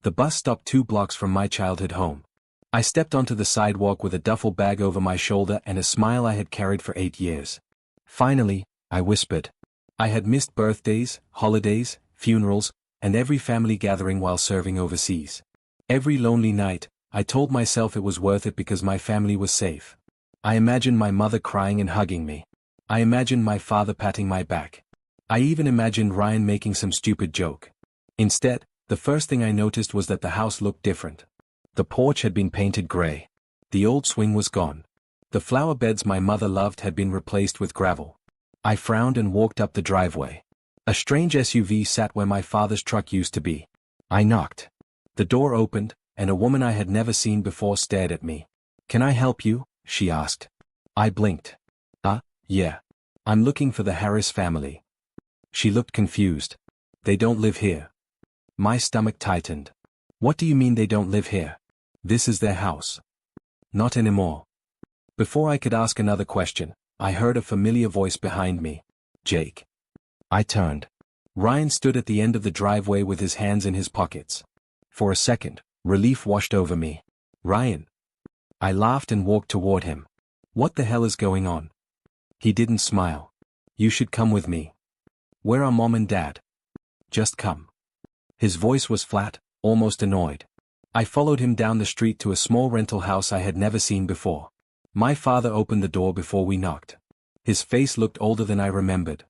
The bus stopped 2 blocks from my childhood home. I stepped onto the sidewalk with a duffel bag over my shoulder and a smile I had carried for 8 years. Finally, I whispered. I had missed birthdays, holidays, funerals, and every family gathering while serving overseas. Every lonely night, I told myself it was worth it because my family was safe. I imagined my mother crying and hugging me. I imagined my father patting my back. I even imagined Ryan making some stupid joke. Instead, the first thing I noticed was that the house looked different. The porch had been painted gray. The old swing was gone. The flower beds my mother loved had been replaced with gravel. I frowned and walked up the driveway. A strange SUV sat where my father's truck used to be. I knocked. The door opened, and a woman I had never seen before stared at me. "Can I help you?" she asked. I blinked. Yeah. I'm looking for the Harris family." She looked confused. "They don't live here." My stomach tightened. "What do you mean they don't live here? This is their house." "Not anymore." Before I could ask another question, I heard a familiar voice behind me. "Jake." I turned. Ryan stood at the end of the driveway with his hands in his pockets. For a second, relief washed over me. "Ryan." I laughed and walked toward him. "What the hell is going on?" He didn't smile. "You should come with me." "Where are Mom and Dad?" "Just come." His voice was flat, almost annoyed. I followed him down the street to a small rental house I had never seen before. My father opened the door before we knocked. His face looked older than I remembered.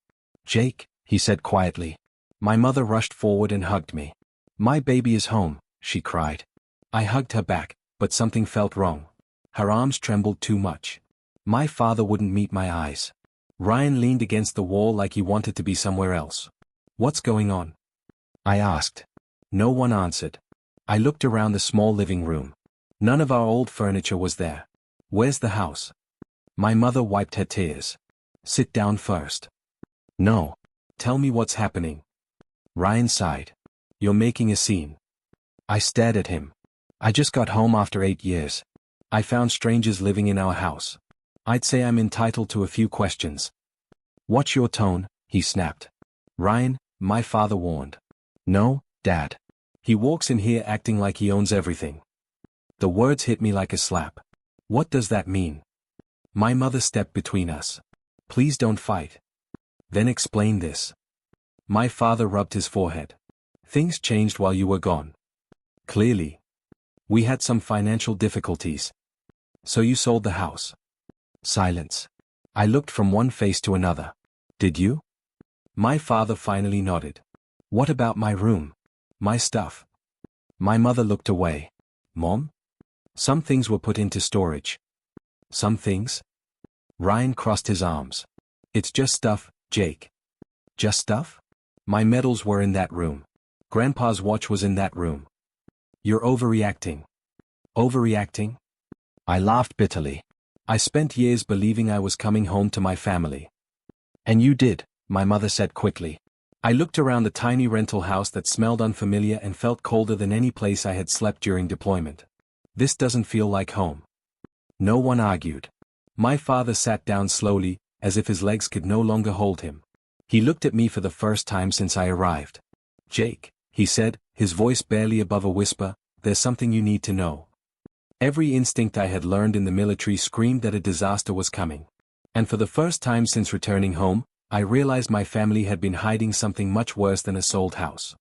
"Jake," he said quietly. My mother rushed forward and hugged me. "My baby is home," she cried. I hugged her back, but something felt wrong. Her arms trembled too much. My father wouldn't meet my eyes. Ryan leaned against the wall like he wanted to be somewhere else. "What's going on?" I asked. No one answered. I looked around the small living room. None of our old furniture was there. "Where's the house?" My mother wiped her tears. "Sit down first." "No. Tell me what's happening." Ryan sighed. "You're making a scene." I stared at him. "I just got home after 8 years. I found strangers living in our house. I'd say I'm entitled to a few questions." "Watch your tone," he snapped. "Ryan," my father warned. "No, Dad. He walks in here acting like he owns everything." The words hit me like a slap. "What does that mean?" My mother stepped between us. "Please don't fight." "Then explain this." My father rubbed his forehead. "Things changed while you were gone." "Clearly. We had some financial difficulties." "So you sold the house?" Silence. I looked from one face to another. "Did you?" My father finally nodded. "What about my room? My stuff?" My mother looked away. "Mom?" "Some things were put into storage." "Some things?" Ryan crossed his arms. "It's just stuff, Jake." "Just stuff?" "My medals were in that room. Grandpa's watch was in that room." "You're overreacting." "Overreacting?" I laughed bitterly. "I spent years believing I was coming home to my family." "And you did," my mother said quickly. I looked around the tiny rental house that smelled unfamiliar and felt colder than any place I had slept during deployment. "This doesn't feel like home." No one argued. My father sat down slowly, as if his legs could no longer hold him. He looked at me for the first time since I arrived. "Jake," he said, his voice barely above a whisper, "there's something you need to know." Every instinct I had learned in the military screamed that a disaster was coming. And for the first time since returning home, I realized my family had been hiding something much worse than a sold house.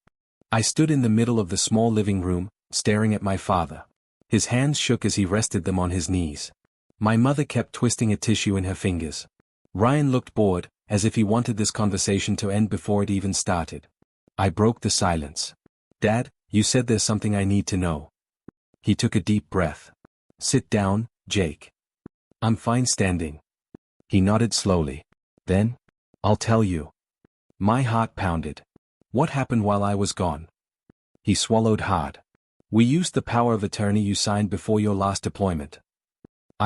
I stood in the middle of the small living room, staring at my father. His hands shook as he rested them on his knees. My mother kept twisting a tissue in her fingers. Ryan looked bored, as if he wanted this conversation to end before it even started. I broke the silence. "Dad, you said there's something I need to know." He took a deep breath. "Sit down, Jake." "I'm fine standing." He nodded slowly. "Then, I'll tell you." My heart pounded. "What happened while I was gone?" He swallowed hard. "We used the power of attorney you signed before your last deployment."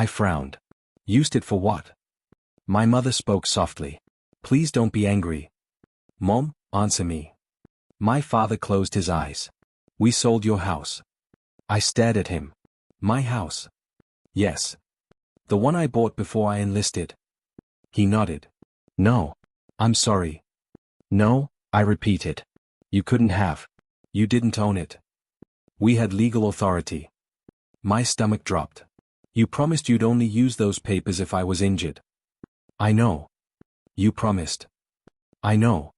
I frowned. "Used it for what?" My mother spoke softly. "Please don't be angry." "Mom, answer me." My father closed his eyes. "We sold your house." I stared at him. "My house?" "Yes. The one I bought before I enlisted." He nodded. "No. I'm sorry." "No," I repeated. "You couldn't have. You didn't own it." We had legal authority. My stomach dropped. You promised you'd only use those papers if I was injured. I know. You promised. I know.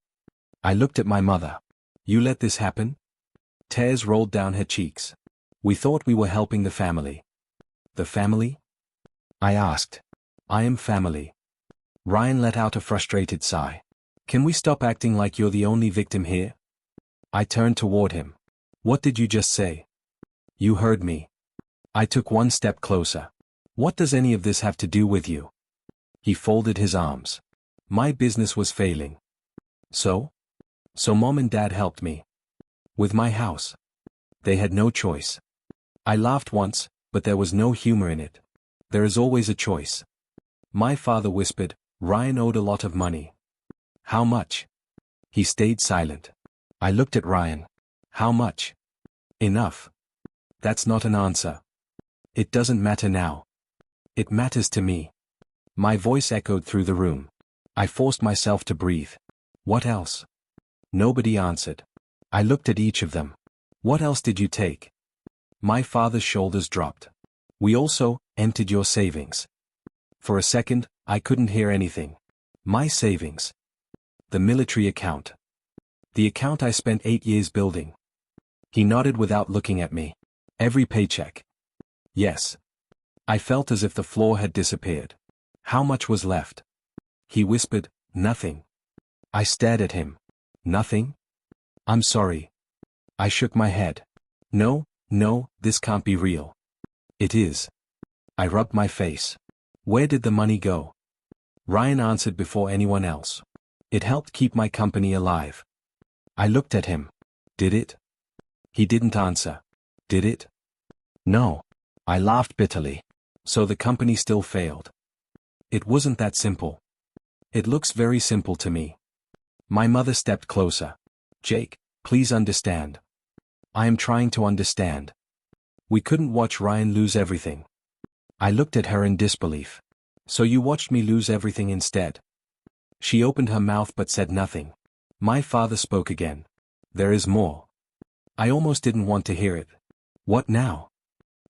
I looked at my mother. You let this happen? Tears rolled down her cheeks. We thought we were helping the family. The family? I asked. I am family. Ryan let out a frustrated sigh. Can we stop acting like you're the only victim here? I turned toward him. What did you just say? You heard me. I took one step closer. What does any of this have to do with you? He folded his arms. My business was failing. So Mom and Dad helped me. With my house. They had no choice. I laughed once, but there was no humor in it. There is always a choice. My father whispered, Ryan owed a lot of money. How much? He stayed silent. I looked at Ryan. How much? Enough. That's not an answer. It doesn't matter now. It matters to me. My voice echoed through the room. I forced myself to breathe. What else? Nobody answered. I looked at each of them. What else did you take? My father's shoulders dropped. We also emptied your savings. For a second, I couldn't hear anything. My savings. The military account. The account I spent 8 years building. He nodded without looking at me. Every paycheck. Yes. I felt as if the floor had disappeared. How much was left? He whispered, nothing. I stared at him. Nothing? I'm sorry. I shook my head. No, this can't be real. It is. I rubbed my face. Where did the money go? Ryan answered before anyone else. It helped keep my company alive. I looked at him. Did it? He didn't answer. Did it? No. I laughed bitterly. So the company still failed. It wasn't that simple. It looks very simple to me. My mother stepped closer. Jake, please understand. I am trying to understand. We couldn't watch Ryan lose everything. I looked at her in disbelief. So you watched me lose everything instead? She opened her mouth but said nothing. My father spoke again. There is more. I almost didn't want to hear it. What now?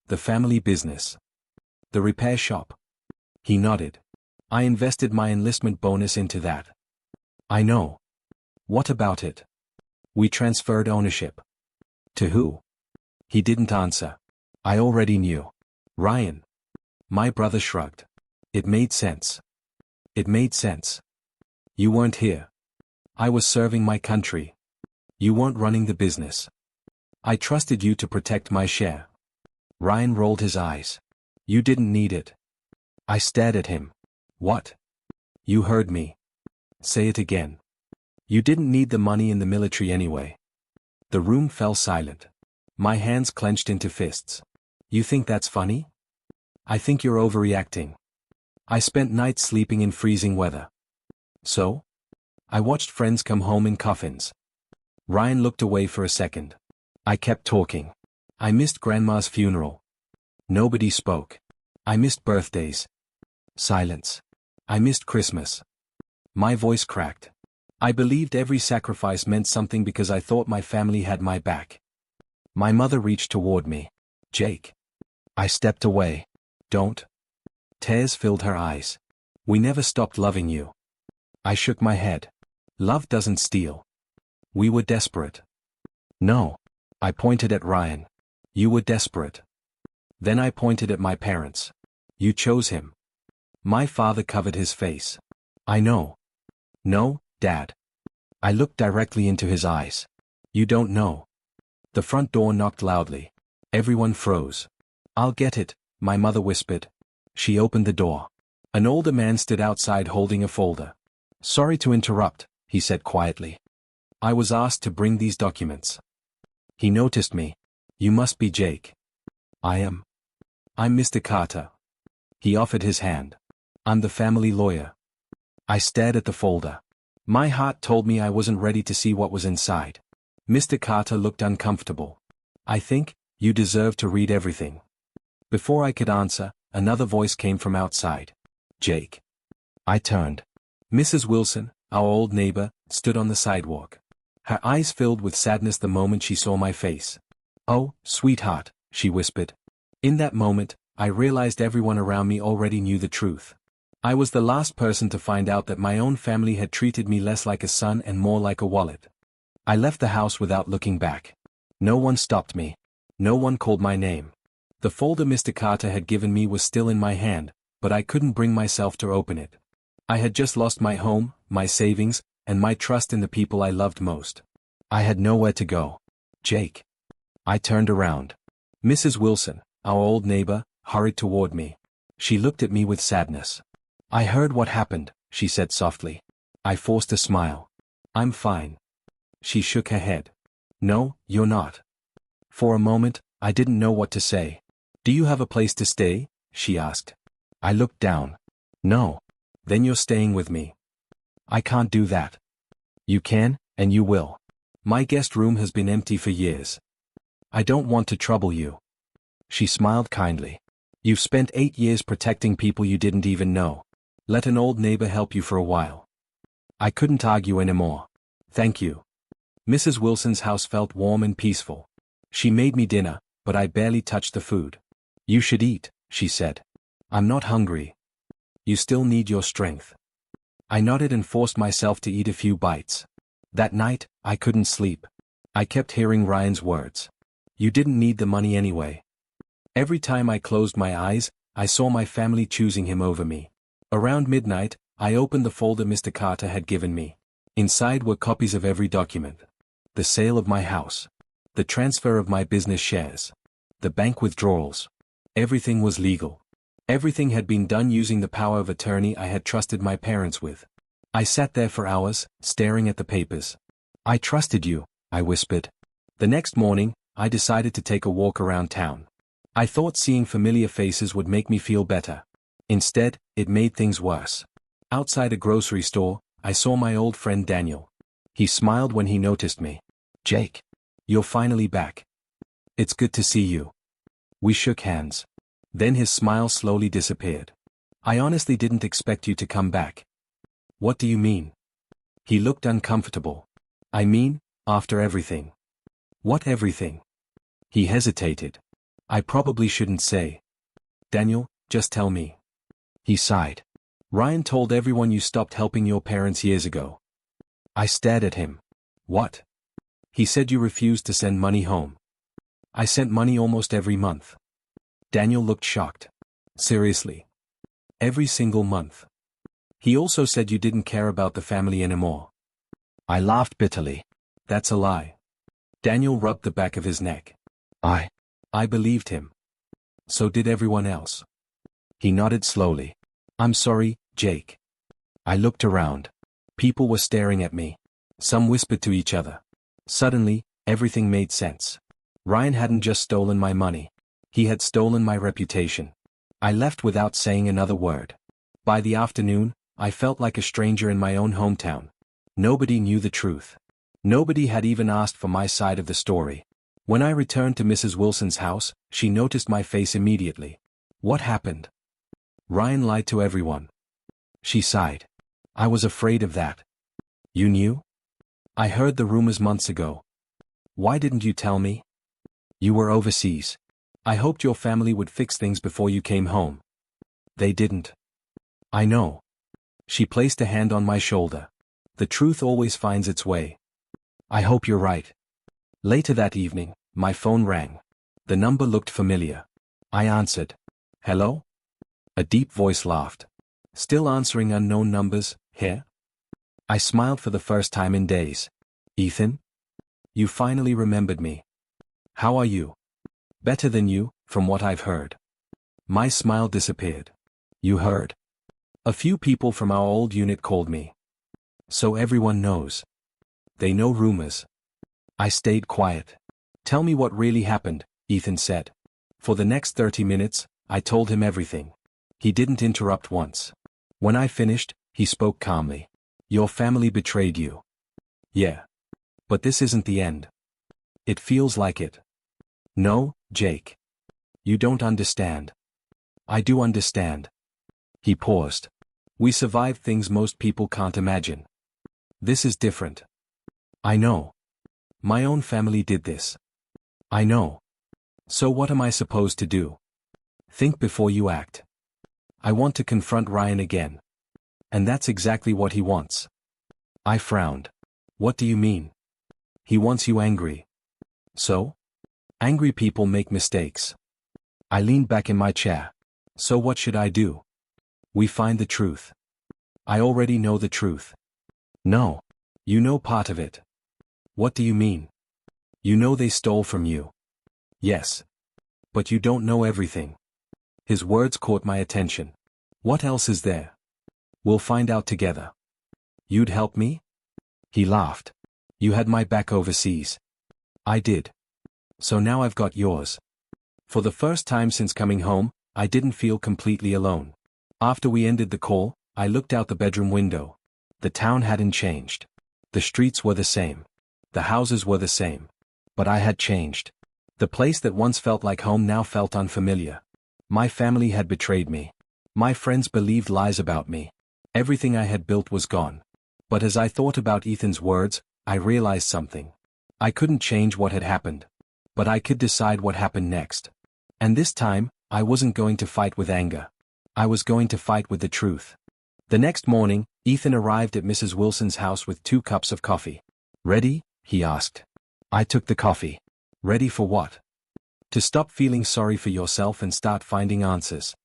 The family business. The repair shop. He nodded. I invested my enlistment bonus into that. I know. What about it? We transferred ownership. To who? He didn't answer. I already knew. Ryan. My brother shrugged. It made sense. It made sense. You weren't here. I was serving my country. You weren't running the business. I trusted you to protect my share. Ryan rolled his eyes. You didn't need it. I stared at him. What? You heard me. Say it again. You didn't need the money in the military anyway. The room fell silent. My hands clenched into fists. You think that's funny? I think you're overreacting. I spent nights sleeping in freezing weather. So? I watched friends come home in coffins. Ryan looked away for a second. I kept talking. I missed Grandma's funeral. Nobody spoke. I missed birthdays. Silence. I missed Christmas. My voice cracked. I believed every sacrifice meant something because I thought my family had my back. My mother reached toward me. Jake. I stepped away. Don't. Tears filled her eyes. We never stopped loving you. I shook my head. Love doesn't steal. We were desperate. No. I pointed at Ryan. You were desperate. Then I pointed at my parents. You chose him. My father covered his face. I know. No, Dad. I looked directly into his eyes. You don't know. The front door knocked loudly. Everyone froze. I'll get it, my mother whispered. She opened the door. An older man stood outside holding a folder. Sorry to interrupt, he said quietly. I was asked to bring these documents. He noticed me. You must be Jake. I am. I'm Mr. Carter. He offered his hand. I'm the family lawyer. I stared at the folder. My heart told me I wasn't ready to see what was inside. Mr. Carter looked uncomfortable. I think you deserve to read everything. Before I could answer, another voice came from outside. Jake. I turned. Mrs. Wilson, our old neighbor, stood on the sidewalk. Her eyes filled with sadness the moment she saw my face. "Oh, sweetheart," she whispered. In that moment, I realized everyone around me already knew the truth. I was the last person to find out that my own family had treated me less like a son and more like a wallet. I left the house without looking back. No one stopped me. No one called my name. The folder Mr. Carter had given me was still in my hand, but I couldn't bring myself to open it. I had just lost my home, my savings, and my trust in the people I loved most. I had nowhere to go. Jake. I turned around. Mrs. Wilson, our old neighbor, hurried toward me. She looked at me with sadness. "I heard what happened," she said softly. I forced a smile. "I'm fine." She shook her head. "No, you're not." For a moment, I didn't know what to say. "Do you have a place to stay?" she asked. I looked down. "No." "Then you're staying with me." "I can't do that." "You can, and you will. My guest room has been empty for years. I don't want to trouble you." She smiled kindly. "You've spent 8 years protecting people you didn't even know. Let an old neighbor help you for a while." I couldn't argue anymore. "Thank you." Mrs. Wilson's house felt warm and peaceful. She made me dinner, but I barely touched the food. "You should eat," she said. "I'm not hungry." "You still need your strength." I nodded and forced myself to eat a few bites. That night, I couldn't sleep. I kept hearing Ryan's words. "You didn't need the money anyway." Every time I closed my eyes, I saw my family choosing him over me. Around midnight, I opened the folder Mr. Carter had given me. Inside were copies of every document. The sale of my house. The transfer of my business shares. The bank withdrawals. Everything was legal. Everything had been done using the power of attorney I had trusted my parents with. I sat there for hours, staring at the papers. "I trusted you," I whispered. The next morning, I decided to take a walk around town. I thought seeing familiar faces would make me feel better. Instead, it made things worse. Outside a grocery store, I saw my old friend Daniel. He smiled when he noticed me. "Jake. You're finally back. It's good to see you." We shook hands. Then his smile slowly disappeared. "I honestly didn't expect you to come back." "What do you mean?" He looked uncomfortable. "I mean, after everything." "What everything?" He hesitated. "I probably shouldn't say." "Daniel, just tell me." He sighed. "Ryan told everyone you stopped helping your parents years ago." I stared at him. "What?" "He said you refused to send money home." "I sent money almost every month." Daniel looked shocked. "Seriously?" "Every single month." "He also said you didn't care about the family anymore." I laughed bitterly. "That's a lie." Daniel rubbed the back of his neck. I believed him. So did everyone else. He nodded slowly. "I'm sorry, Jake." I looked around. People were staring at me. Some whispered to each other. Suddenly, everything made sense. Ryan hadn't just stolen my money. He had stolen my reputation. I left without saying another word. By the afternoon, I felt like a stranger in my own hometown. Nobody knew the truth. Nobody had even asked for my side of the story. When I returned to Mrs. Wilson's house, she noticed my face immediately. "What happened?" "Ryan lied to everyone." She sighed. "I was afraid of that." "You knew?" "I heard the rumors months ago." "Why didn't you tell me?" "You were overseas. I hoped your family would fix things before you came home." "They didn't." "I know." She placed a hand on my shoulder. "The truth always finds its way." "I hope you're right." Later that evening, my phone rang. The number looked familiar. I answered. "Hello?" A deep voice laughed. "Still answering unknown numbers, here?" I smiled for the first time in days. "Ethan? You finally remembered me. How are you?" "Better than you, from what I've heard." My smile disappeared. "You heard?" "A few people from our old unit called me." "So everyone knows." "They know rumors." I stayed quiet. "Tell me what really happened," Ethan said. For the next 30 minutes, I told him everything. He didn't interrupt once. When I finished, he spoke calmly. "Your family betrayed you." "Yeah. But this isn't the end." "It feels like it." "No, Jake. You don't understand." "I do understand." He paused. "We survived things most people can't imagine. This is different." "I know. My own family did this." I know. So what am I supposed to do? Think before you act. I want to confront Ryan again. And that's exactly what he wants. I frowned. What do you mean? He wants you angry. So? Angry people make mistakes. I leaned back in my chair. So what should I do? We find the truth. I already know the truth. No. You know part of it. What do you mean? You know they stole from you. Yes. But you don't know everything. His words caught my attention. What else is there? We'll find out together. You'd help me? He laughed. You had my back overseas. I did. So now I've got yours. For the first time since coming home, I didn't feel completely alone. After we ended the call, I looked out the bedroom window. The town hadn't changed. The streets were the same. The houses were the same. But I had changed. The place that once felt like home now felt unfamiliar. My family had betrayed me. My friends believed lies about me. Everything I had built was gone. But as I thought about Ethan's words, I realized something. I couldn't change what had happened. But I could decide what happened next. And this time, I wasn't going to fight with anger. I was going to fight with the truth. The next morning, Ethan arrived at Mrs. Wilson's house with 2 cups of coffee. Ready? He asked. I took the coffee. Ready for what? To stop feeling sorry for yourself and start finding answers.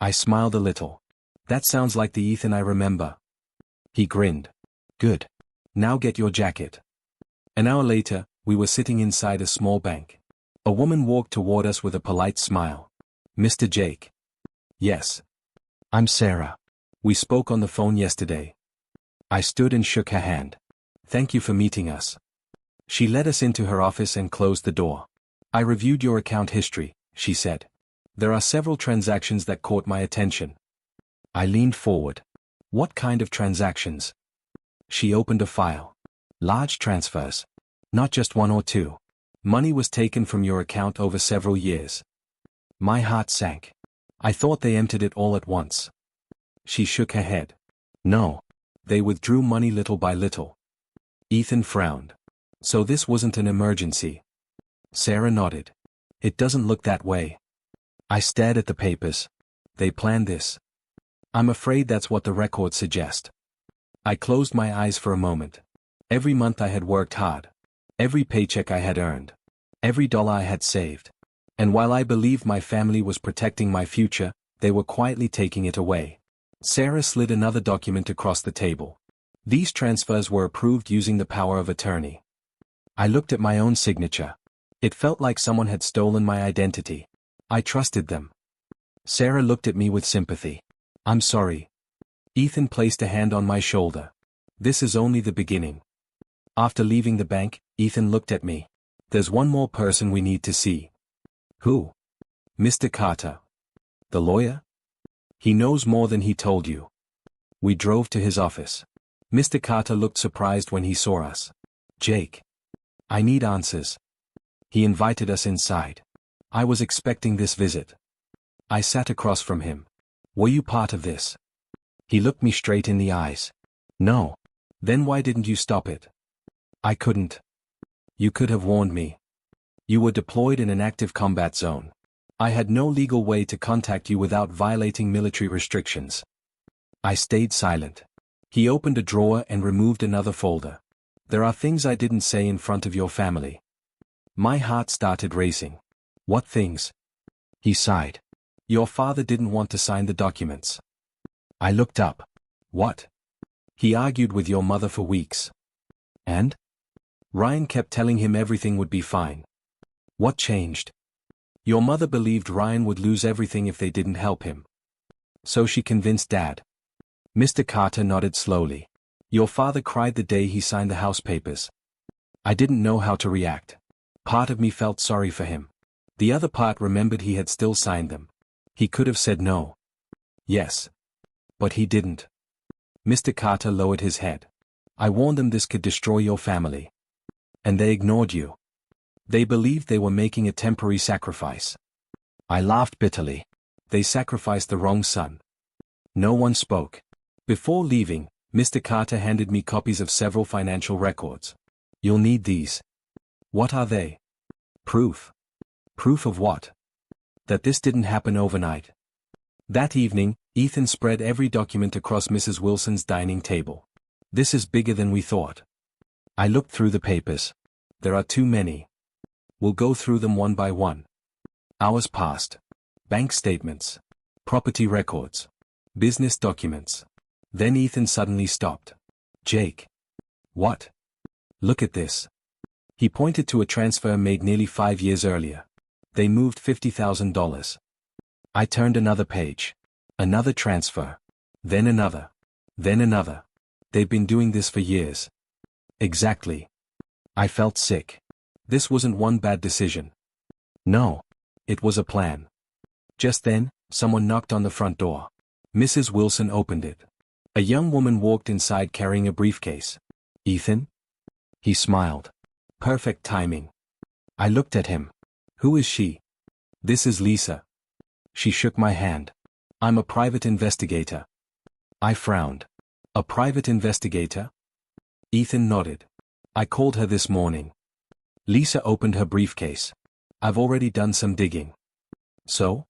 I smiled a little. That sounds like the Ethan I remember. He grinned. Good. Now get your jacket. An hour later, we were sitting inside a small bank. A woman walked toward us with a polite smile. Mr. Jake. Yes. I'm Sarah. We spoke on the phone yesterday. I stood and shook her hand. Thank you for meeting us. She led us into her office and closed the door. I reviewed your account history, she said. There are several transactions that caught my attention. I leaned forward. What kind of transactions? She opened a file. Large transfers. Not just 1 or 2. Money was taken from your account over several years. My heart sank. I thought they emptied it all at once. She shook her head. No. They withdrew money little by little. Ethan frowned. So this wasn't an emergency. Sarah nodded. It doesn't look that way. I stared at the papers. They planned this. I'm afraid that's what the records suggest. I closed my eyes for a moment. Every month I had worked hard. Every paycheck I had earned. Every dollar I had saved. And while I believed my family was protecting my future, they were quietly taking it away. Sarah slid another document across the table. These transfers were approved using the power of attorney. I looked at my own signature. It felt like someone had stolen my identity. I trusted them. Sarah looked at me with sympathy. I'm sorry. Ethan placed a hand on my shoulder. This is only the beginning. After leaving the bank, Ethan looked at me. There's one more person we need to see. Who? Mr. Carter. The lawyer? He knows more than he told you. We drove to his office. Mr. Carter looked surprised when he saw us. Jake. I need answers. He invited us inside. I was expecting this visit. I sat across from him. Were you part of this? He looked me straight in the eyes. No. Then why didn't you stop it? I couldn't. You could have warned me. You were deployed in an active combat zone. I had no legal way to contact you without violating military restrictions. I stayed silent. He opened a drawer and removed another folder. There are things I didn't say in front of your family. My heart started racing. What things? He sighed. Your father didn't want to sign the documents. I looked up. What? He argued with your mother for weeks. And? Ryan kept telling him everything would be fine. What changed? Your mother believed Ryan would lose everything if they didn't help him. So she convinced Dad. Mr. Carter nodded slowly. Your father cried the day he signed the house papers. I didn't know how to react. Part of me felt sorry for him. The other part remembered he had still signed them. He could have said no. Yes. But he didn't. Mr. Carter lowered his head. I warned them this could destroy your family. And they ignored you. They believed they were making a temporary sacrifice. I laughed bitterly. They sacrificed the wrong son. No one spoke. Before leaving, Mr. Carter handed me copies of several financial records. You'll need these. What are they? Proof. Proof of what? That this didn't happen overnight. That evening, Ethan spread every document across Mrs. Wilson's dining table. This is bigger than we thought. I looked through the papers. There are too many. We'll go through them one by one. Hours passed. Bank statements. Property records. Business documents. Then Ethan suddenly stopped. Jake. What? Look at this. He pointed to a transfer made nearly 5 years earlier. They moved $50,000. I turned another page. Another transfer. Then another. Then another. They've been doing this for years. Exactly. I felt sick. This wasn't one bad decision. No. It was a plan. Just then, someone knocked on the front door. Mrs. Wilson opened it. A young woman walked inside carrying a briefcase. Ethan? He smiled. Perfect timing. I looked at him. Who is she? This is Lisa. She shook my hand. I'm a private investigator. I frowned. A private investigator? Ethan nodded. I called her this morning. Lisa opened her briefcase. I've already done some digging. So?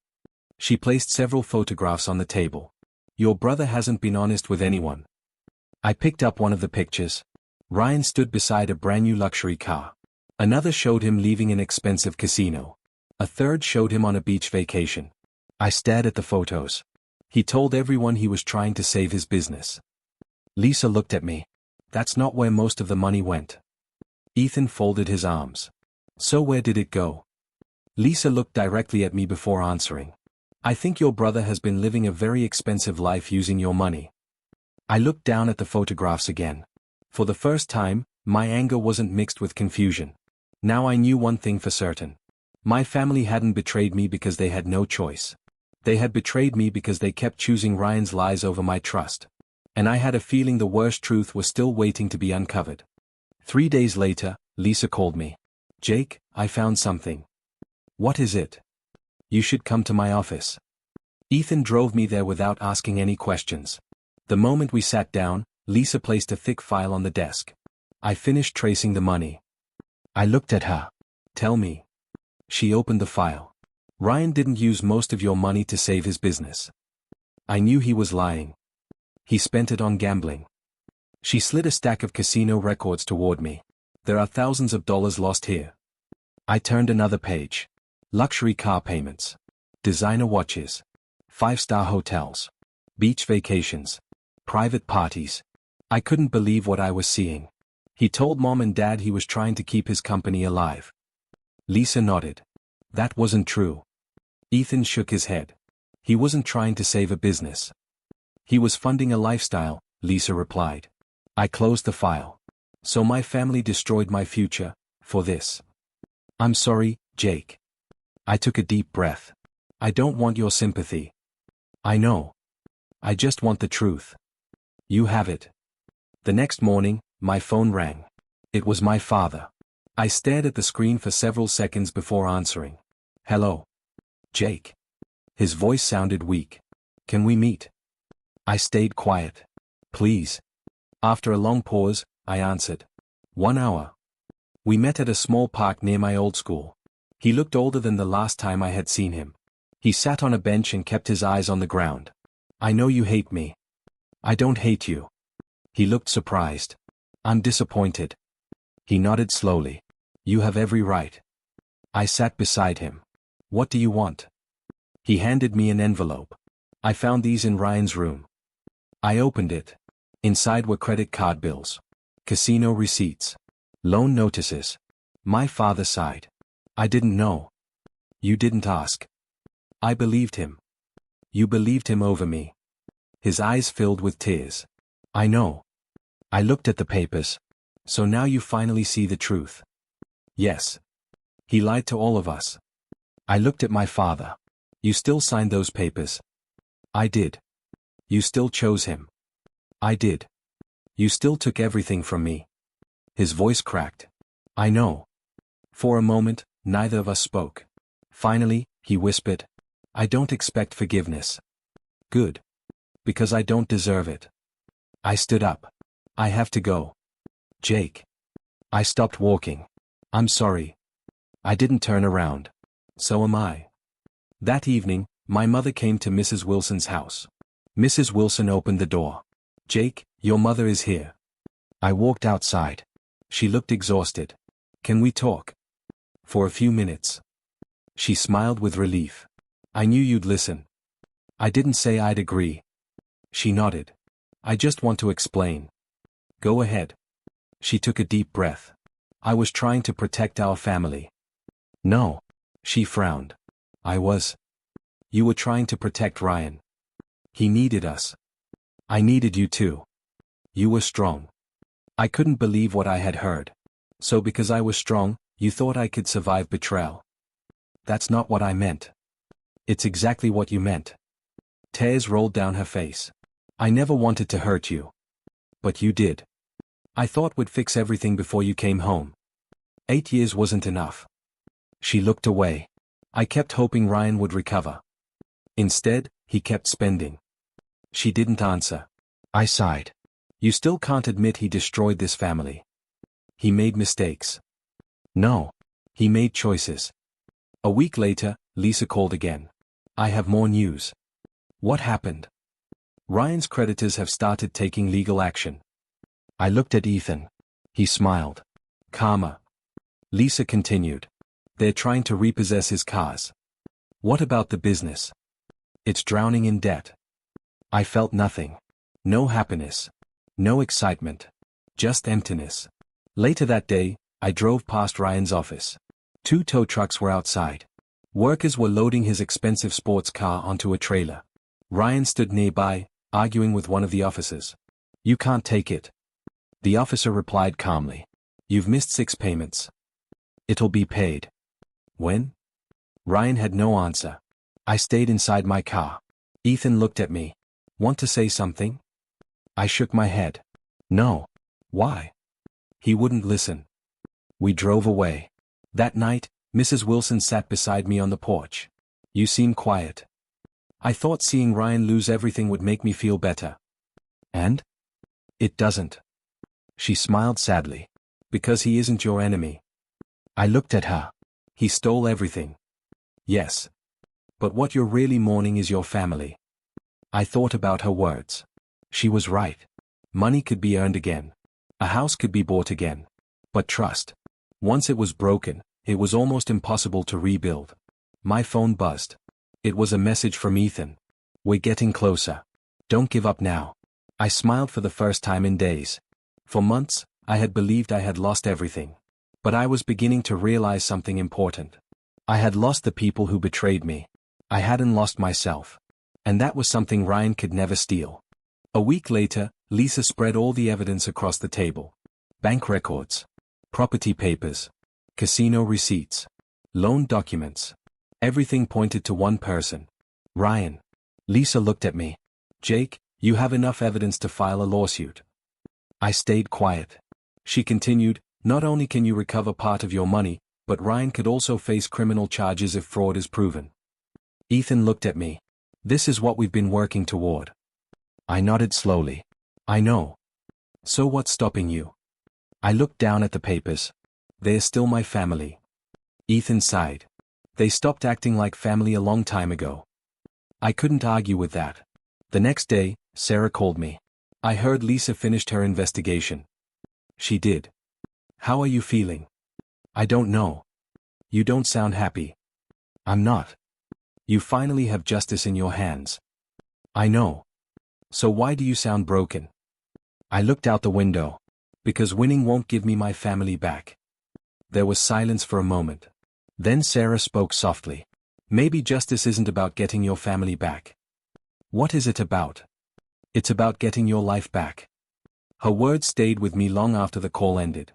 She placed several photographs on the table. Your brother hasn't been honest with anyone. I picked up one of the pictures. Ryan stood beside a brand new luxury car. Another showed him leaving an expensive casino. A third showed him on a beach vacation. I stared at the photos. He told everyone he was trying to save his business. Lisa looked at me. That's not where most of the money went. Ethan folded his arms. So where did it go? Lisa looked directly at me before answering. I think your brother has been living a very expensive life using your money. I looked down at the photographs again. For the first time, my anger wasn't mixed with confusion. Now I knew one thing for certain. My family hadn't betrayed me because they had no choice. They had betrayed me because they kept choosing Ryan's lies over my trust. And I had a feeling the worst truth was still waiting to be uncovered. 3 days later, Lisa called me. Jake, I found something. What is it? You should come to my office. Ethan drove me there without asking any questions. The moment we sat down, Lisa placed a thick file on the desk. I finished tracing the money. I looked at her. Tell me. She opened the file. Ryan didn't use most of your money to save his business. I knew he was lying. He spent it on gambling. She slid a stack of casino records toward me. There are thousands of dollars lost here. I turned another page. Luxury car payments. Designer watches. 5-star hotels. Beach vacations. Private parties. I couldn't believe what I was seeing. He told Mom and Dad he was trying to keep his company alive. Lisa nodded. That wasn't true. Ethan shook his head. He wasn't trying to save a business. He was funding a lifestyle, Lisa replied. I closed the file. So my family destroyed my future, for this. I'm sorry, Jake. I took a deep breath. I don't want your sympathy. I know. I just want the truth. You have it. The next morning, my phone rang. It was my father. I stared at the screen for several seconds before answering. Hello. Jake. His voice sounded weak. Can we meet? I stayed quiet. Please. After a long pause, I answered. 1 hour. We met at a small park near my old school. He looked older than the last time I had seen him. He sat on a bench and kept his eyes on the ground. I know you hate me. I don't hate you. He looked surprised. I'm disappointed. He nodded slowly. You have every right. I sat beside him. What do you want? He handed me an envelope. I found these in Ryan's room. I opened it. Inside were credit card bills. Casino receipts. Loan notices. My father sighed. I didn't know. You didn't ask. I believed him. You believed him over me. His eyes filled with tears. I know. I looked at the papers. So now you finally see the truth. Yes. He lied to all of us. I looked at my father. You still signed those papers. I did. You still chose him. I did. You still took everything from me. His voice cracked. I know. For a moment, neither of us spoke. Finally, he whispered. I don't expect forgiveness. Good. Because I don't deserve it. I stood up. I have to go. Jake. I stopped walking. I'm sorry. I didn't turn around. So am I. That evening, my mother came to Mrs. Wilson's house. Mrs. Wilson opened the door. "Jake, your mother is here." I walked outside. She looked exhausted. "Can we talk?" "For a few minutes." She smiled with relief. "I knew you'd listen." I didn't say I'd agree. She nodded. "I just want to explain." "Go ahead." She took a deep breath. "I was trying to protect our family." "No." She frowned. "I was." "You were trying to protect Ryan. He needed us. I needed you too. You were strong." I couldn't believe what I had heard. "So because I was strong, you thought I could survive betrayal?" "That's not what I meant." "It's exactly what you meant." Tears rolled down her face. "I never wanted to hurt you. But you did. I thought we'd fix everything before you came home. 8 years wasn't enough." She looked away. "I kept hoping Ryan would recover. Instead, he kept spending." She didn't answer. I sighed. "You still can't admit he destroyed this family." "He made mistakes." "No. He made choices." A week later, Lisa called again. "I have more news." "What happened?" "Ryan's creditors have started taking legal action." I looked at Ethan. He smiled. "Karma." Lisa continued. "They're trying to repossess his cars." "What about the business?" "It's drowning in debt." I felt nothing. No happiness. No excitement. Just emptiness. Later that day, I drove past Ryan's office. 2 tow trucks were outside. Workers were loading his expensive sports car onto a trailer. Ryan stood nearby, arguing with one of the officers. "You can't take it." The officer replied calmly. "You've missed 6 payments. It'll be paid." "When?" Ryan had no answer. I stayed inside my car. Ethan looked at me. "Want to say something?" I shook my head. "No." "Why?" He wouldn't listen. We drove away. That night, Mrs. Wilson sat beside me on the porch. "You seem quiet." "I thought seeing Ryan lose everything would make me feel better." "And?" "It doesn't." She smiled sadly. "Because he isn't your enemy." I looked at her. "He stole everything." "Yes. But what you're really mourning is your family." I thought about her words. She was right. Money could be earned again. A house could be bought again. But trust. Once it was broken, it was almost impossible to rebuild. My phone buzzed. It was a message from Ethan. "We're getting closer. Don't give up now." I smiled for the first time in days. For months, I had believed I had lost everything. But I was beginning to realize something important. I had lost the people who betrayed me. I hadn't lost myself. And that was something Ryan could never steal. A week later, Lisa spread all the evidence across the table. Bank records. Property papers. Casino receipts. Loan documents. Everything pointed to one person. Ryan. Lisa looked at me. "Jake, you have enough evidence to file a lawsuit." I stayed quiet. She continued, "Not only can you recover part of your money, but Ryan could also face criminal charges if fraud is proven." Ethan looked at me. "This is what we've been working toward." I nodded slowly. "I know. So what's stopping you?" I looked down at the papers. "They're still my family." Ethan sighed. "They stopped acting like family a long time ago." I couldn't argue with that. The next day, Sarah called me. "I heard Lisa finished her investigation." "She did. How are you feeling?" "I don't know." "You don't sound happy." "I'm not." "You finally have justice in your hands." "I know. So why do you sound broken?" I looked out the window. "Because winning won't give me my family back." There was silence for a moment. Then Sarah spoke softly. "Maybe justice isn't about getting your family back." "What is it about?" "It's about getting your life back." Her words stayed with me long after the call ended.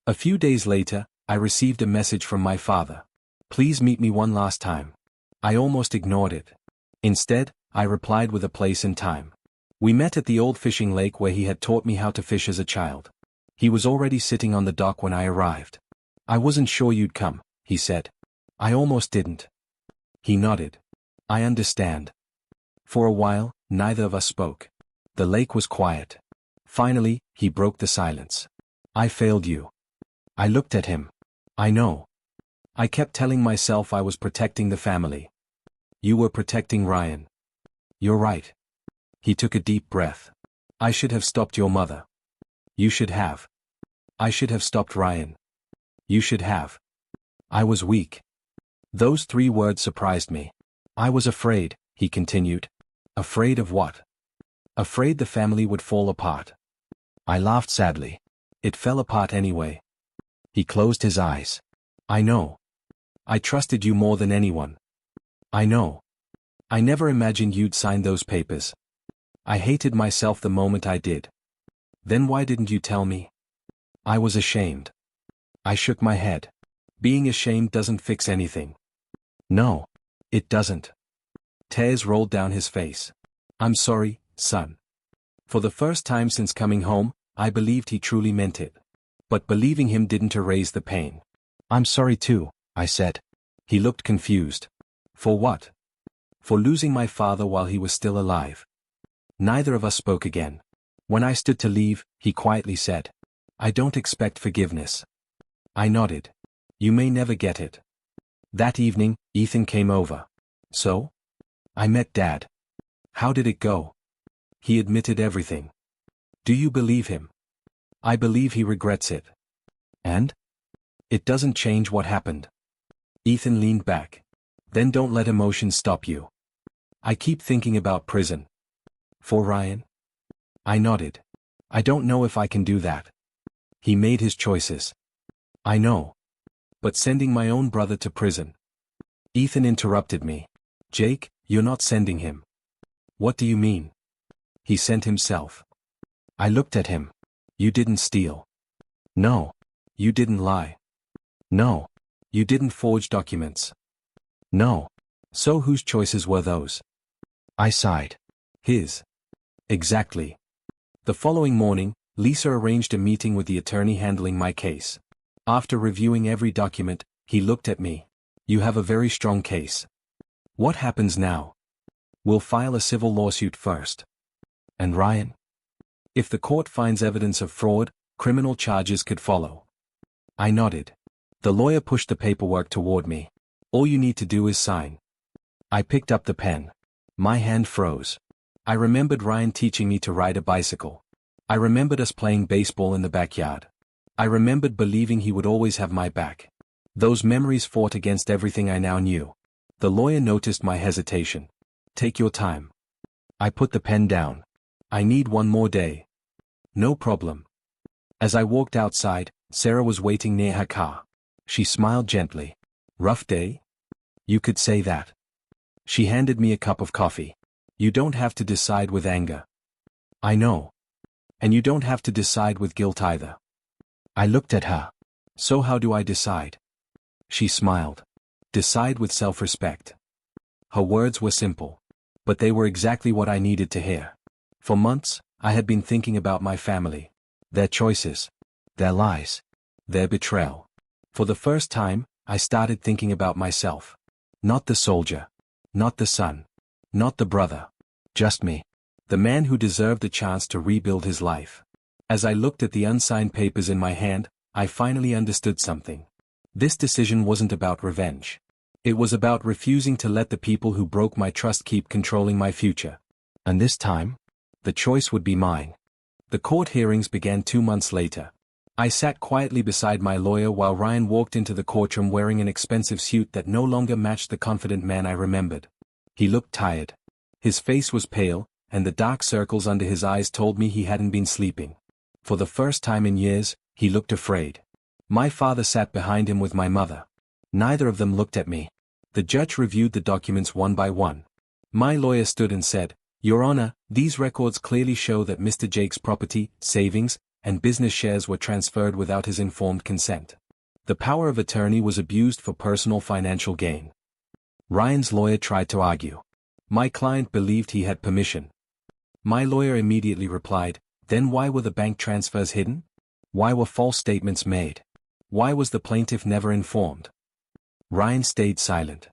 A few days later, I received a message from my father. "Please meet me one last time." I almost ignored it. Instead, I replied with a place and time. We met at the old fishing lake where he had taught me how to fish as a child. He was already sitting on the dock when I arrived. "I wasn't sure you'd come," he said. "I almost didn't." He nodded. "I understand." For a while, neither of us spoke. The lake was quiet. Finally, he broke the silence. "I failed you." I looked at him. "I know." I kept telling myself I was protecting the family. You were protecting Ryan. You're right. He took a deep breath. I should have stopped your mother. You should have. I should have stopped Ryan. You should have. I was weak. Those 3 words surprised me. I was afraid, he continued. Afraid of what? Afraid the family would fall apart. I laughed sadly. It fell apart anyway. He closed his eyes. I know. I trusted you more than anyone. I know. I never imagined you'd sign those papers. I hated myself the moment I did. Then why didn't you tell me? I was ashamed. I shook my head. Being ashamed doesn't fix anything. No. It doesn't. Tears rolled down his face. I'm sorry, son. For the first time since coming home, I believed he truly meant it. But believing him didn't erase the pain. I'm sorry too, I said. He looked confused. For what? For losing my father while he was still alive. Neither of us spoke again. When I stood to leave, he quietly said, I don't expect forgiveness. I nodded. You may never get it. That evening, Ethan came over. So? I met Dad. How did it go? He admitted everything. Do you believe him? I believe he regrets it. And? It doesn't change what happened. Ethan leaned back. Then don't let emotions stop you. I keep thinking about prison. For Ryan? I nodded. I don't know if I can do that. He made his choices. I know. But sending my own brother to prison. Ethan interrupted me. Jake, you're not sending him. What do you mean? He sent himself. I looked at him. You didn't steal. No. You didn't lie. No. You didn't forge documents. No. So whose choices were those? I sighed. His. Exactly. The following morning, Lisa arranged a meeting with the attorney handling my case. After reviewing every document, he looked at me. You have a very strong case. What happens now? We'll file a civil lawsuit first. And Ryan? If the court finds evidence of fraud, criminal charges could follow. I nodded. The lawyer pushed the paperwork toward me. All you need to do is sign. I picked up the pen. My hand froze. I remembered Ryan teaching me to ride a bicycle. I remembered us playing baseball in the backyard. I remembered believing he would always have my back. Those memories fought against everything I now knew. The lawyer noticed my hesitation. Take your time. I put the pen down. I need one more day. No problem. As I walked outside, Sarah was waiting near her car. She smiled gently. Rough day? You could say that. She handed me a cup of coffee. You don't have to decide with anger. I know. And you don't have to decide with guilt either. I looked at her. So how do I decide? She smiled. Decide with self-respect. Her words were simple. But they were exactly what I needed to hear. For months, I had been thinking about my family. Their choices. Their lies. Their betrayal. For the first time, I started thinking about myself. Not the soldier. Not the son. Not the brother. Just me. The man who deserved a chance to rebuild his life. As I looked at the unsigned papers in my hand, I finally understood something. This decision wasn't about revenge. It was about refusing to let the people who broke my trust keep controlling my future. And this time, the choice would be mine. The court hearings began 2 months later. I sat quietly beside my lawyer while Ryan walked into the courtroom wearing an expensive suit that no longer matched the confident man I remembered. He looked tired. His face was pale, and the dark circles under his eyes told me he hadn't been sleeping. For the first time in years, he looked afraid. My father sat behind him with my mother. Neither of them looked at me. The judge reviewed the documents one by one. My lawyer stood and said, Your Honor, these records clearly show that Mr. Jake's property, savings, and business shares were transferred without his informed consent. The power of attorney was abused for personal financial gain. Ryan's lawyer tried to argue. My client believed he had permission. My lawyer immediately replied, Then why were the bank transfers hidden? Why were false statements made? Why was the plaintiff never informed? Ryan stayed silent.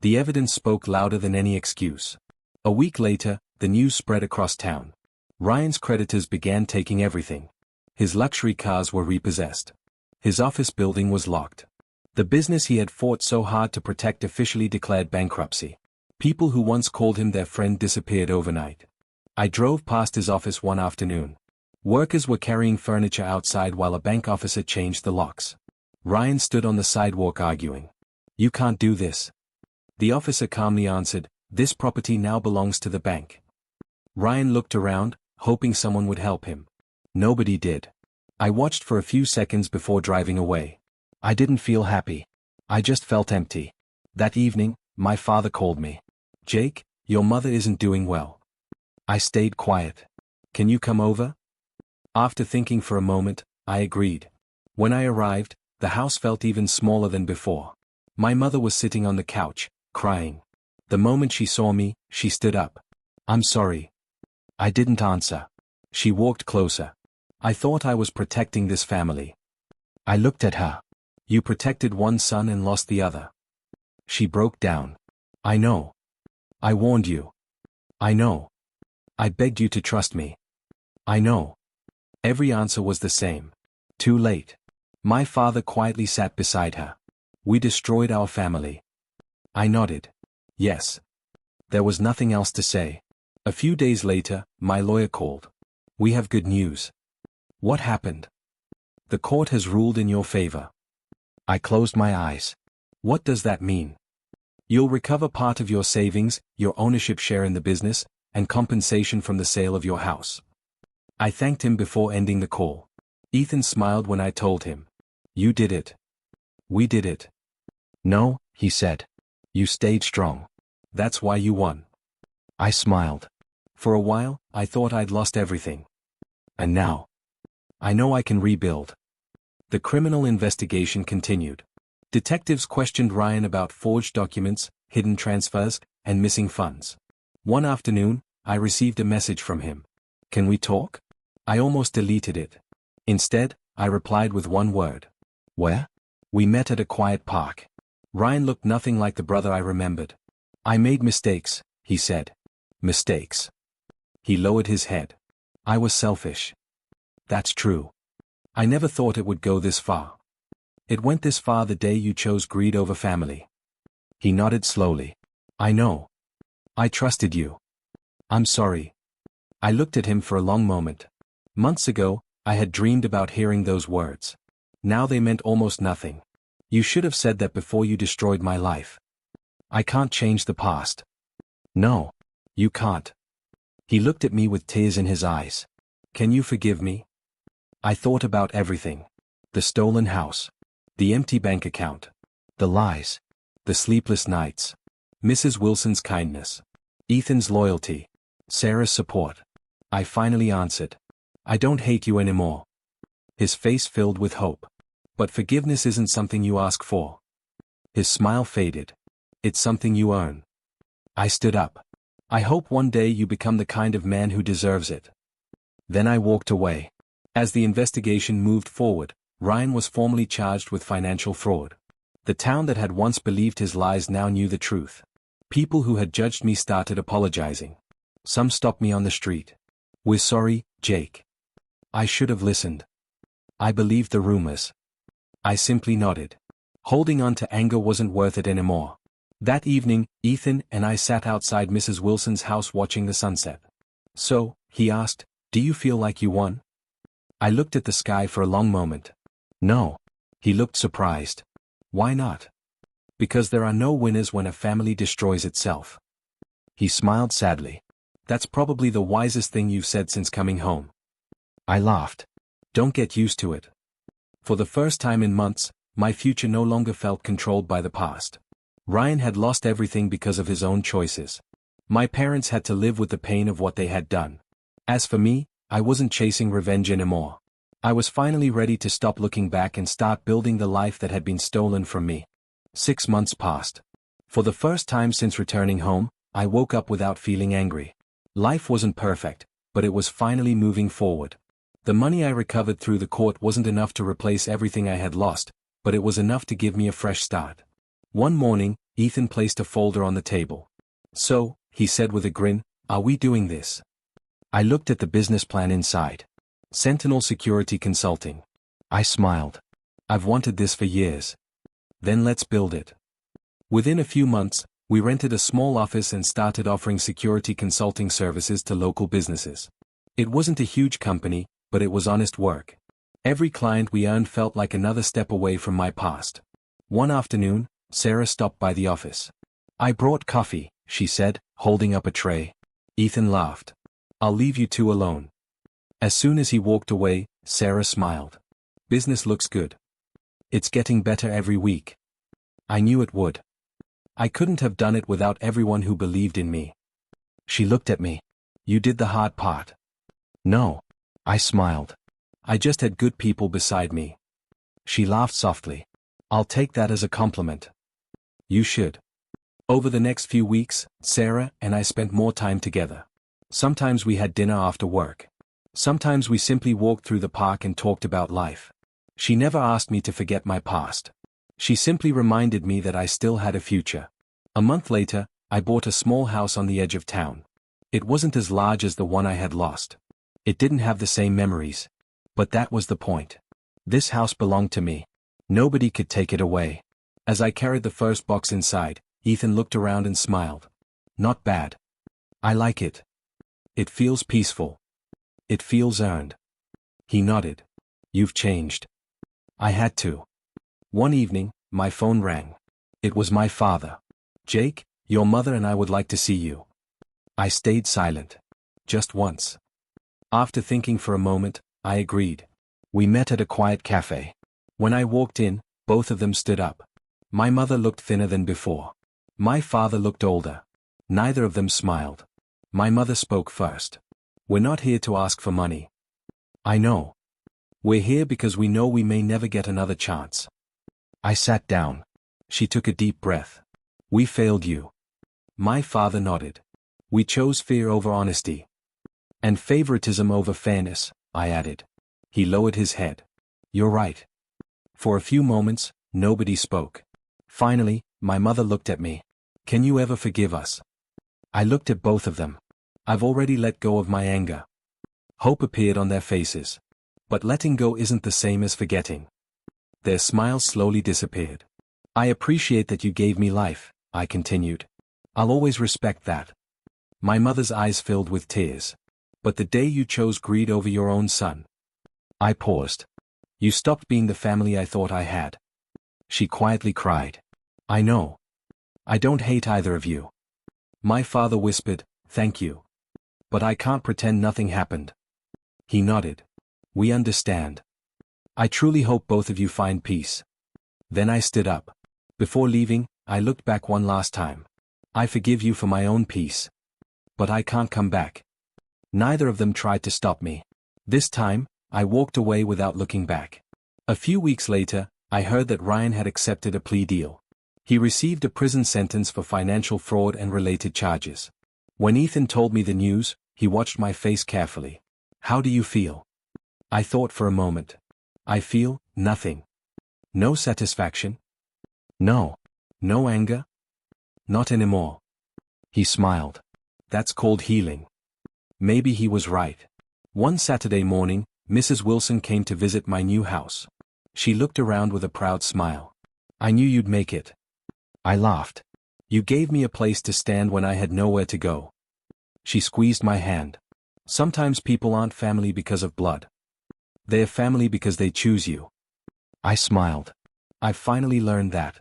The evidence spoke louder than any excuse. A week later, the news spread across town. Ryan's creditors began taking everything. His luxury cars were repossessed. His office building was locked. The business he had fought so hard to protect officially declared bankruptcy. People who once called him their friend disappeared overnight. I drove past his office one afternoon. Workers were carrying furniture outside while a bank officer changed the locks. Ryan stood on the sidewalk arguing. "You can't do this." The officer calmly answered, "This property now belongs to the bank." Ryan looked around, hoping someone would help him. Nobody did. I watched for a few seconds before driving away. I didn't feel happy. I just felt empty. That evening, my father called me. "Jake, your mother isn't doing well." I stayed quiet. "Can you come over?" After thinking for a moment, I agreed. When I arrived, the house felt even smaller than before. My mother was sitting on the couch, crying. The moment she saw me, she stood up. "I'm sorry." I didn't answer. She walked closer. "I thought I was protecting this family." I looked at her. "You protected one son and lost the other." She broke down. "I know. I warned you. I know. I begged you to trust me. I know." Every answer was the same. Too late. My father quietly sat beside her. "We destroyed our family." I nodded. Yes. There was nothing else to say. A few days later, my lawyer called. "We have good news." "What happened?" "The court has ruled in your favor." I closed my eyes. "What does that mean?" "You'll recover part of your savings, your ownership share in the business, and compensation from the sale of your house." I thanked him before ending the call. Ethan smiled when I told him. "You did it." "We did it." "No," he said. "You stayed strong. That's why you won." I smiled. For a while, I thought I'd lost everything. And now, I know I can rebuild. The criminal investigation continued. Detectives questioned Ryan about forged documents, hidden transfers, and missing funds. One afternoon, I received a message from him. "Can we talk?" I almost deleted it. Instead, I replied with one word. "Where?" We met at a quiet park. Ryan looked nothing like the brother I remembered. "I made mistakes," he said. "Mistakes?" He lowered his head. "I was selfish." "That's true. I never thought it would go this far." "It went this far the day you chose greed over family." He nodded slowly. "I know. I trusted you. I'm sorry." I looked at him for a long moment. Months ago, I had dreamed about hearing those words. Now they meant almost nothing. "You should have said that before you destroyed my life." "I can't change the past." "No. You can't." He looked at me with tears in his eyes. "Can you forgive me?" I thought about everything. The stolen house. The empty bank account. The lies. The sleepless nights. Mrs. Wilson's kindness. Ethan's loyalty. Sarah's support. I finally answered. "I don't hate you anymore." His face filled with hope. "But forgiveness isn't something you ask for." His smile faded. "It's something you earn." I stood up. "I hope one day you become the kind of man who deserves it." Then I walked away. As the investigation moved forward, Ryan was formally charged with financial fraud. The town that had once believed his lies now knew the truth. People who had judged me started apologizing. Some stopped me on the street. "We're sorry, Jake." I should have listened. I believed the rumors. I simply nodded. Holding on to anger wasn't worth it anymore. That evening, Ethan and I sat outside Mrs. Wilson's house watching the sunset. "So," he asked, "do you feel like you won?" I looked at the sky for a long moment. "No." He looked surprised. "Why not?" "Because there are no winners when a family destroys itself." He smiled sadly. "That's probably the wisest thing you've said since coming home." I laughed. "Don't get used to it." For the first time in months, my future no longer felt controlled by the past. Ryan had lost everything because of his own choices. My parents had to live with the pain of what they had done. As for me, I wasn't chasing revenge anymore. I was finally ready to stop looking back and start building the life that had been stolen from me. 6 months passed. For the first time since returning home, I woke up without feeling angry. Life wasn't perfect, but it was finally moving forward. The money I recovered through the court wasn't enough to replace everything I had lost, but it was enough to give me a fresh start. One morning, Ethan placed a folder on the table. "So," he said with a grin, "are we doing this?" I looked at the business plan inside. Sentinel Security Consulting. I smiled. "I've wanted this for years." Then let's build it. Within a few months, we rented a small office and started offering security consulting services to local businesses. It wasn't a huge company, but it was honest work. Every client we earned felt like another step away from my past. One afternoon, Sarah stopped by the office. "I brought coffee," she said, holding up a tray. Ethan laughed. "I'll leave you two alone." As soon as he walked away, Sarah smiled. "Business looks good. It's getting better every week." I knew it would. I couldn't have done it without everyone who believed in me. She looked at me. "You did the hard part." "No." I smiled. "I just had good people beside me." She laughed softly. "I'll take that as a compliment." "You should." Over the next few weeks, Sarah and I spent more time together. Sometimes we had dinner after work. Sometimes we simply walked through the park and talked about life. She never asked me to forget my past. She simply reminded me that I still had a future. A month later, I bought a small house on the edge of town. It wasn't as large as the one I had lost. It didn't have the same memories. But that was the point. This house belonged to me. Nobody could take it away. As I carried the first box inside, Ethan looked around and smiled. "Not bad. I like it. It feels peaceful. It feels earned." He nodded. "You've changed." I had to. One evening, my phone rang. It was my father. "Jake, your mother and I would like to see you." I stayed silent. "Just once." After thinking for a moment, I agreed. We met at a quiet cafe. When I walked in, both of them stood up. My mother looked thinner than before. My father looked older. Neither of them smiled. My mother spoke first. "We're not here to ask for money." "I know. We're here because we know we may never get another chance." I sat down. She took a deep breath. "We failed you." My father nodded. "We chose fear over honesty." "And favoritism over fairness," I added. He lowered his head. "You're right." For a few moments, nobody spoke. Finally, my mother looked at me. "Can you ever forgive us?" I looked at both of them. "I've already let go of my anger." Hope appeared on their faces. "But letting go isn't the same as forgetting." Their smiles slowly disappeared. "I appreciate that you gave me life," I continued. "I'll always respect that." My mother's eyes filled with tears. "But the day you chose greed over your own son." I paused. "You stopped being the family I thought I had." She quietly cried. "I know. I don't hate either of you." My father whispered, "Thank you. But I can't pretend nothing happened." He nodded. "We understand. I truly hope both of you find peace." Then I stood up. Before leaving, I looked back one last time. "I forgive you for my own peace. But I can't come back." Neither of them tried to stop me. This time, I walked away without looking back. A few weeks later, I heard that Ryan had accepted a plea deal. He received a prison sentence for financial fraud and related charges. When Ethan told me the news, he watched my face carefully. "How do you feel?" I thought for a moment. "I feel nothing." "No satisfaction?" "No." "No anger?" "Not anymore." He smiled. "That's called healing." Maybe he was right. One Saturday morning, Mrs. Wilson came to visit my new house. She looked around with a proud smile. "I knew you'd make it." I laughed. "You gave me a place to stand when I had nowhere to go." She squeezed my hand. "Sometimes people aren't family because of blood. They're family because they choose you." I smiled. I finally learned that.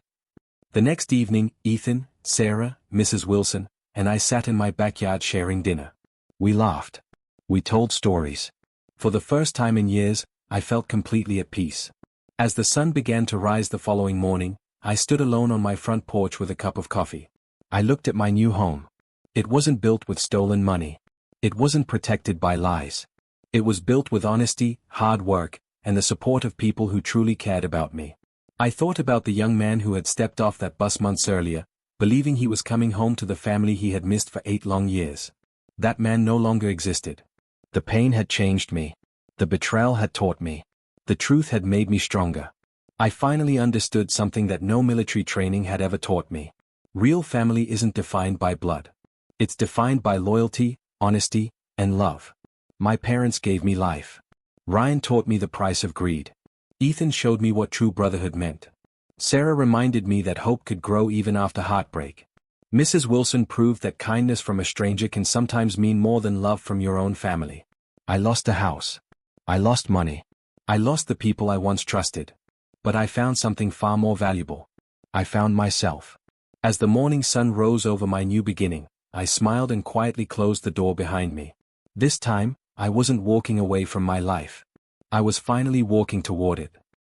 The next evening, Ethan, Sarah, Mrs. Wilson, and I sat in my backyard sharing dinner. We laughed. We told stories. For the first time in years, I felt completely at peace. As the sun began to rise the following morning, I stood alone on my front porch with a cup of coffee. I looked at my new home. It wasn't built with stolen money. It wasn't protected by lies. It was built with honesty, hard work, and the support of people who truly cared about me. I thought about the young man who had stepped off that bus months earlier, believing he was coming home to the family he had missed for 8 long years. That man no longer existed. The pain had changed me. The betrayal had taught me. The truth had made me stronger. I finally understood something that no military training had ever taught me. Real family isn't defined by blood. It's defined by loyalty, honesty, and love. My parents gave me life. Ryan taught me the price of greed. Ethan showed me what true brotherhood meant. Sarah reminded me that hope could grow even after heartbreak. Mrs. Wilson proved that kindness from a stranger can sometimes mean more than love from your own family. I lost a house. I lost money. I lost the people I once trusted. But I found something far more valuable. I found myself. As the morning sun rose over my new beginning, I smiled and quietly closed the door behind me. This time, I wasn't walking away from my life. I was finally walking toward it.